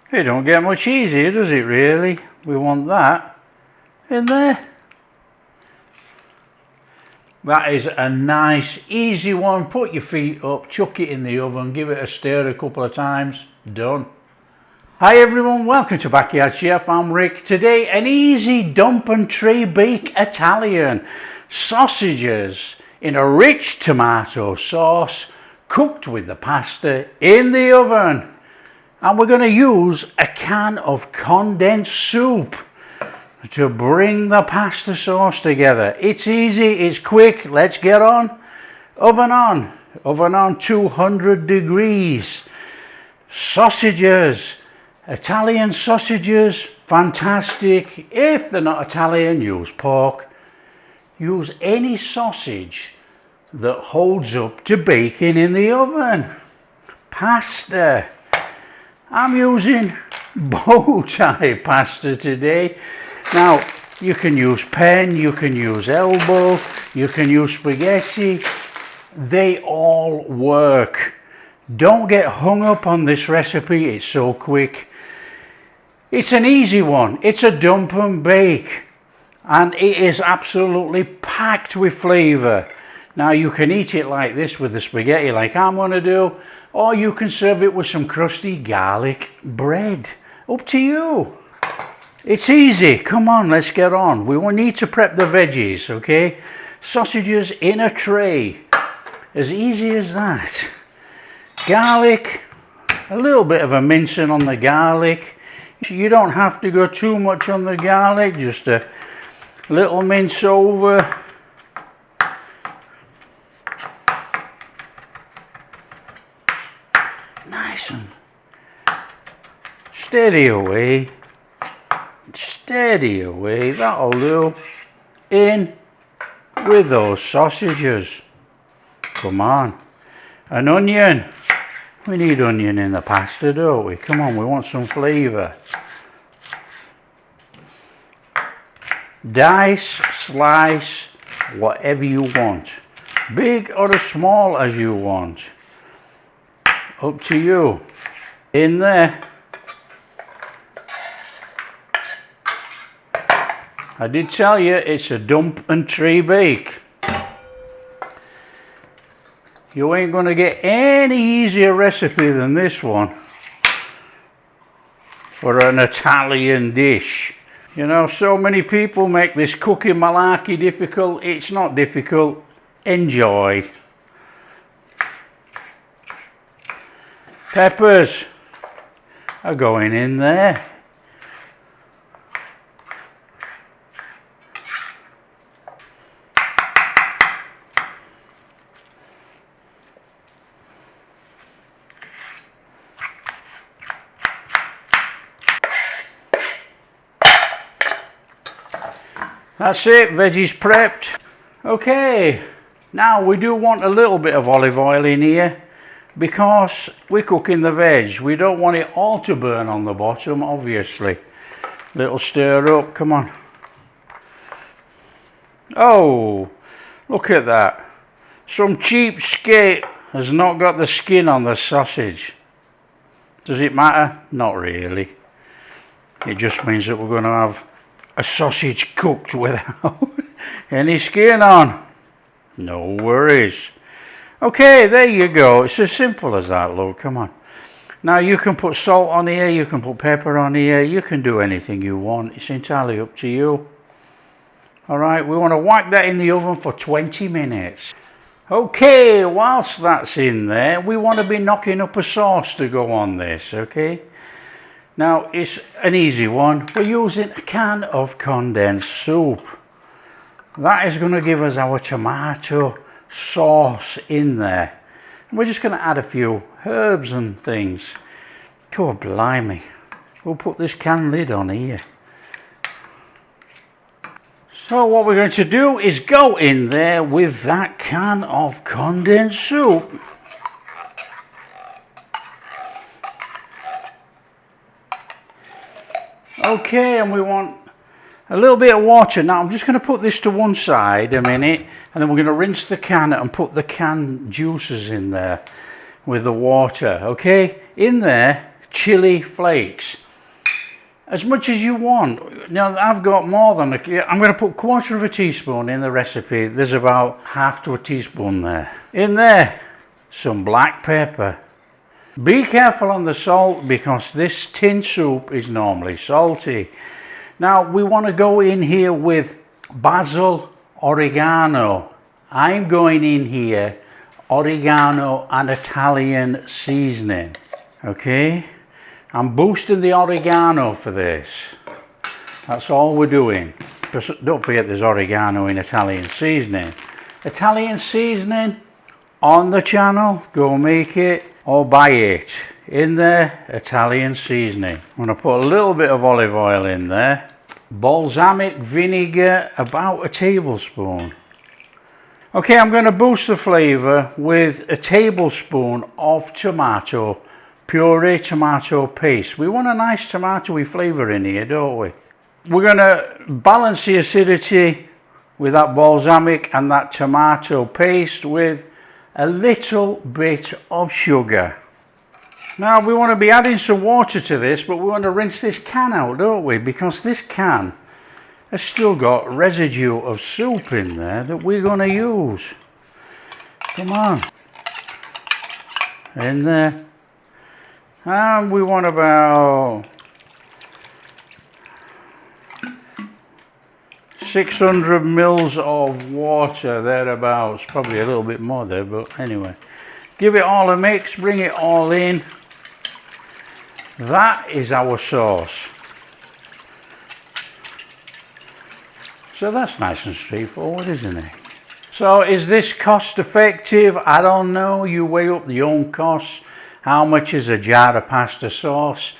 It don't get much easier, does it really? We want that in there. That is a nice, easy one. Put your feet up, chuck it in the oven, give it a stir a couple of times, done. Hi everyone, welcome to Backyard Chef. I'm Rick. Today, an easy dump and tray bake Italian. Sausages in a rich tomato sauce, cooked with the pasta in the oven. And we're going to use a can of condensed soup to bring the pasta sauce together. It's easy, it's quick, let's get on. Oven on 200 degrees. Sausages, Italian sausages, fantastic. If they're not Italian, use pork. Use any sausage that holds up to baking in the oven. Pasta. I'm using bow tie pasta today. Now, you can use pen, you can use elbow, you can use spaghetti. They all work. Don't get hung up on this recipe, it's so quick. It's an easy one. It's a dump and bake. And it is absolutely packed with flavour. Now, you can eat it like this with the spaghetti like I'm going to do. Or you can serve it with some crusty garlic bread. Up to you. It's easy. Come on, let's get on. We will need to prep the veggies, okay? Sausages in a tray. As easy as that. Garlic. A little bit of a mincing on the garlic. You don't have to go too much on the garlic. Just a little mince over. Nice and steady away, that'll do. In with those sausages. Come on. An onion. We need onion in the pasta, don't we? Come on, we want some flavour. Dice, slice, whatever you want. Big or as small as you want. Up to you. In there. I did tell you it's a dump and tray bake. You ain't going to get any easier recipe than this one for an Italian dish. You know, so many people make this cooking malarkey difficult. It's not difficult. Enjoy. Peppers are going in there. That's it, veggies prepped. Okay, now we do want a little bit of olive oil in here. Because we're cooking the veg, we don't want it all to burn on the bottom, obviously. Little stir up, come on. Oh, look at that. Some cheapskate has not got the skin on the sausage. Does it matter? Not really. It just means that we're going to have a sausage cooked without any skin on. No worries. Okay, there you go. It's as simple as that, look. Come on. Now, you can put salt on here. You can put pepper on here. You can do anything you want. It's entirely up to you. All right, we want to whack that in the oven for 20 minutes. Okay, whilst that's in there, we want to be knocking up a sauce to go on this, okay? Now, it's an easy one. We're using a can of condensed soup. That is going to give us our tomato sauce in there. And we're just going to add a few herbs and things. God blimey. We'll put this can lid on here. So what we're going to do is go in there with that can of condensed soup. Okay, and we want a little bit of water. Now I'm just going to put this to one side a minute, and then we're going to rinse the can and put the can juices in there with the water. Okay, in there, chili flakes. As much as you want. Now I've got more than I'm going to put 1/4 of a teaspoon in the recipe. There's about 1/2 to a teaspoon there. In there, some black pepper. Be careful on the salt because this tin soup is normally salty. Now we want to go in here with basil, oregano. I'm going in here oregano and Italian seasoning. Okay, I'm boosting the oregano for this. That's all we're doing. Because don't forget there's oregano in Italian seasoning. Italian seasoning on the channel, go make it or buy it. In there, Italian seasoning. I'm going to put a little bit of olive oil in there. Balsamic vinegar, about a tablespoon. Okay, I'm going to boost the flavour with a tablespoon of tomato, puree tomato paste. We want a nice tomatoey flavour in here, don't we? We're going to balance the acidity with that balsamic and that tomato paste with a little bit of sugar. Now we want to be adding some water to this, but we want to rinse this can out, don't we? Because this can has still got residue of soup in there that we're going to use. Come on. In there. And we want about 600 mils of water, thereabouts. Probably a little bit more there, but anyway. Give it all a mix, bring it all in. That is our sauce. So that's nice and straightforward, isn't it? So is this cost effective? I don't know. You weigh up your own costs. How much is a jar of pasta sauce?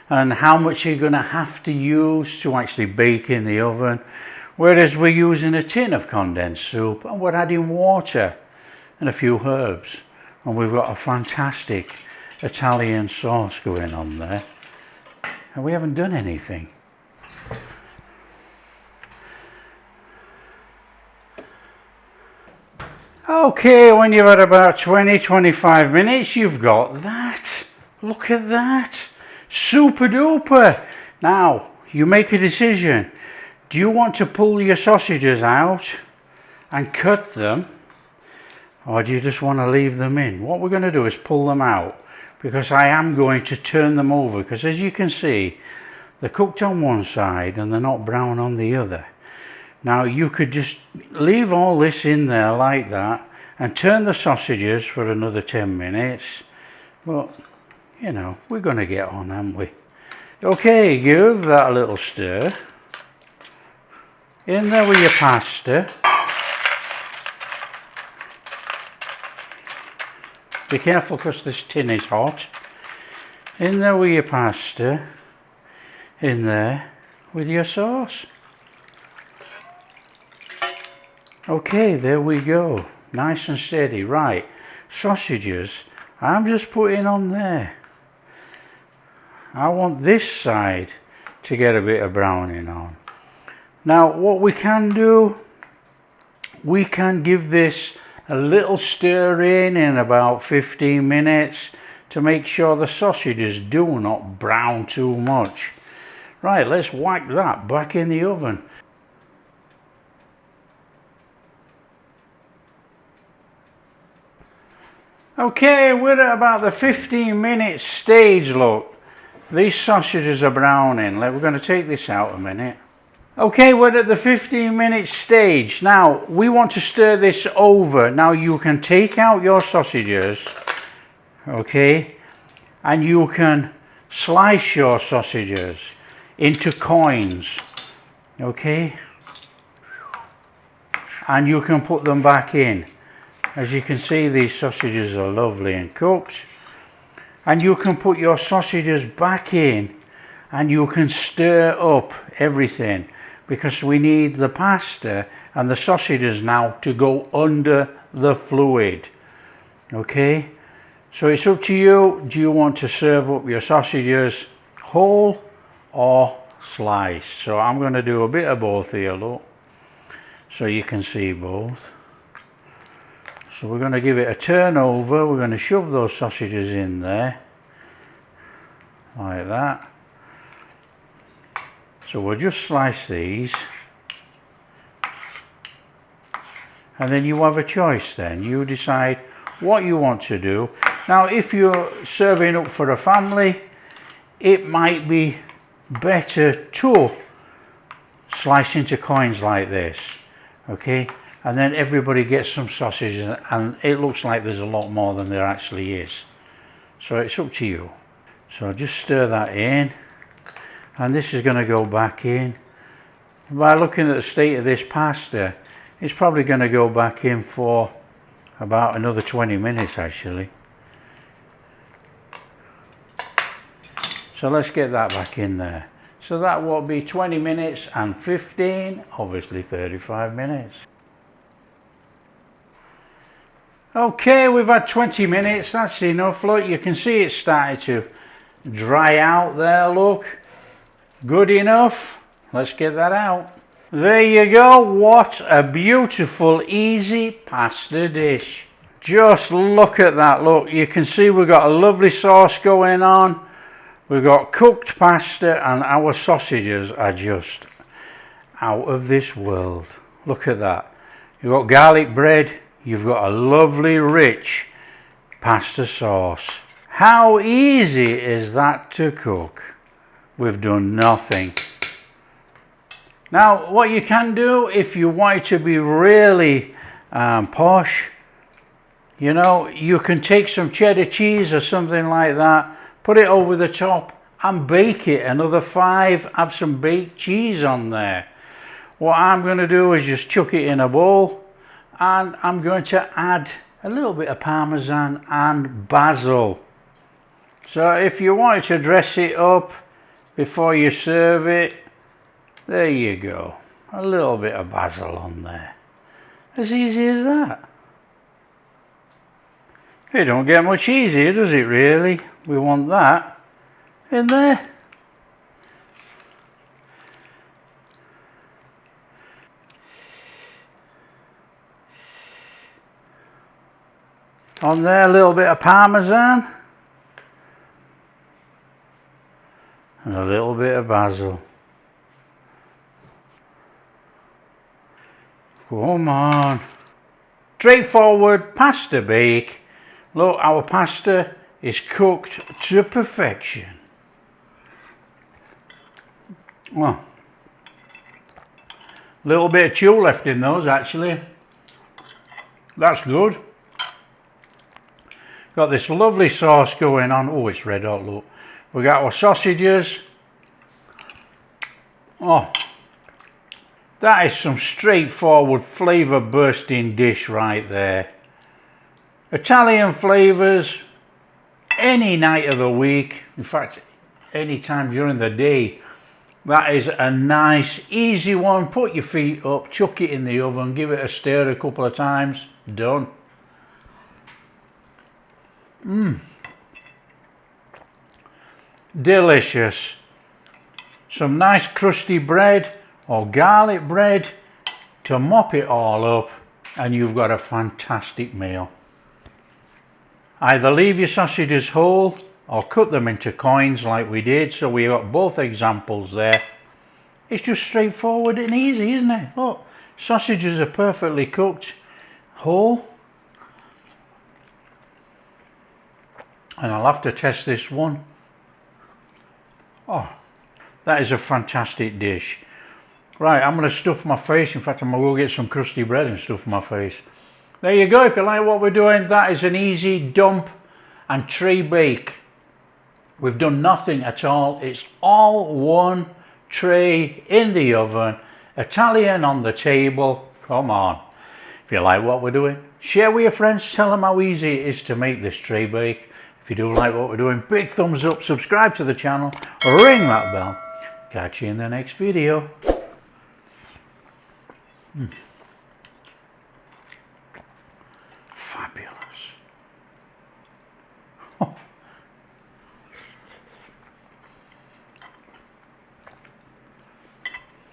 And how much you're going to have to use to actually bake in the oven. Whereas we're using a tin of condensed soup and we're adding water and a few herbs. And we've got a fantastic Italian sauce going on there. And we haven't done anything. Okay, when you've had about 20-25 minutes, you've got that. Look at that. Super duper. Now, you make a decision. Do you want to pull your sausages out and cut them? Or do you just want to leave them in? What we're going to do is pull them out. Because I am going to turn them over. Because as you can see, they're cooked on one side and they're not brown on the other. Now you could just leave all this in there like that and turn the sausages for another 10 minutes. But, you know, we're going to get on, aren't we? Okay, give that a little stir. In there with your pasta. Be careful because this tin is hot. In there with your pasta. In there with your sauce. Okay, there we go. Nice and steady. Right, sausages, I'm just putting on there. I want this side to get a bit of browning on. Now, what we can do, we can give this a little stir in about 15 minutes to make sure the sausages do not brown too much. Right, let's whack that back in the oven. Okay, we're at about the 15-minute stage, look. These sausages are browning. We're going to take this out a minute. Okay, we're at the 15-minute stage. Now, we want to stir this over. Now, you can take out your sausages, okay, and you can slice your sausages into coins, okay, and you can put them back in. As you can see, these sausages are lovely and cooked. And you can put your sausages back in and you can stir up everything because we need the pasta and the sausages now to go under the fluid. Okay, so it's up to you. Do you want to serve up your sausages whole or sliced? So I'm going to do a bit of both here, look, so you can see both. So we're going to give it a turn over. We're going to shove those sausages in there like that. So we'll just slice these, and then you have a choice. Then you decide what you want to do. Now if you're serving up for a family, it might be better to slice into coins like this, okay, and then everybody gets some sausage, and it looks like there's a lot more than there actually is. So it's up to you. So just stir that in, and this is going to go back in. By looking at the state of this pasta, it's probably going to go back in for about another 20 minutes actually. So let's get that back in there. So that will be 20 minutes and 15, obviously 35 minutes. Okay, we've had 20 minutes, that's enough. Look, you can see it's starting to dry out there, look. Good enough. Let's get that out. There you go. What a beautiful, easy pasta dish. Just look at that, look. You can see we've got a lovely sauce going on. We've got cooked pasta, and our sausages are just out of this world. Look at that. You've got garlic bread. You've got a lovely, rich pasta sauce. How easy is that to cook? We've done nothing. Now, what you can do if you want it to be really posh, you know, you can take some cheddar cheese or something like that, put it over the top and bake it another 5, have some baked cheese on there. What I'm going to do is just chuck it in a bowl, and I'm going to add a little bit of Parmesan and Basil. So if you wanted to dress it up before you serve it, there you go. A little bit of Basil on there. As easy as that. It don't get much easier, does it really? We want that in there. On there, a little bit of Parmesan. And a little bit of Basil. Come on. Straightforward pasta bake. Look, our pasta is cooked to perfection. Well, a little bit of chew left in those actually. That's good. Got this lovely sauce going on. Oh, it's red hot, look. We got our sausages. Oh, that is some straightforward flavour bursting dish right there. Italian flavours any night of the week, in fact any time during the day. That is a nice easy one. Put your feet up, chuck it in the oven, give it a stir a couple of times, done. Delicious. Some nice crusty bread or garlic bread to mop it all up, and you've got a fantastic meal. Either leave your sausages whole or cut them into coins like we did, so we got both examples there. It's just straightforward and easy, isn't it? Look, sausages are perfectly cooked whole. And I'll have to test this one. Oh, that is a fantastic dish. Right, I'm going to stuff my face. In fact, I'm going to go get some crusty bread and stuff my face. There you go. If you like what we're doing, that is an easy dump and tray bake. We've done nothing at all. It's all one tray in the oven, Italian on the table. Come on. If you like what we're doing, share with your friends. Tell them how easy it is to make this tray bake. If you do like what we're doing, big thumbs up, subscribe to the channel, ring that bell. Catch you in the next video.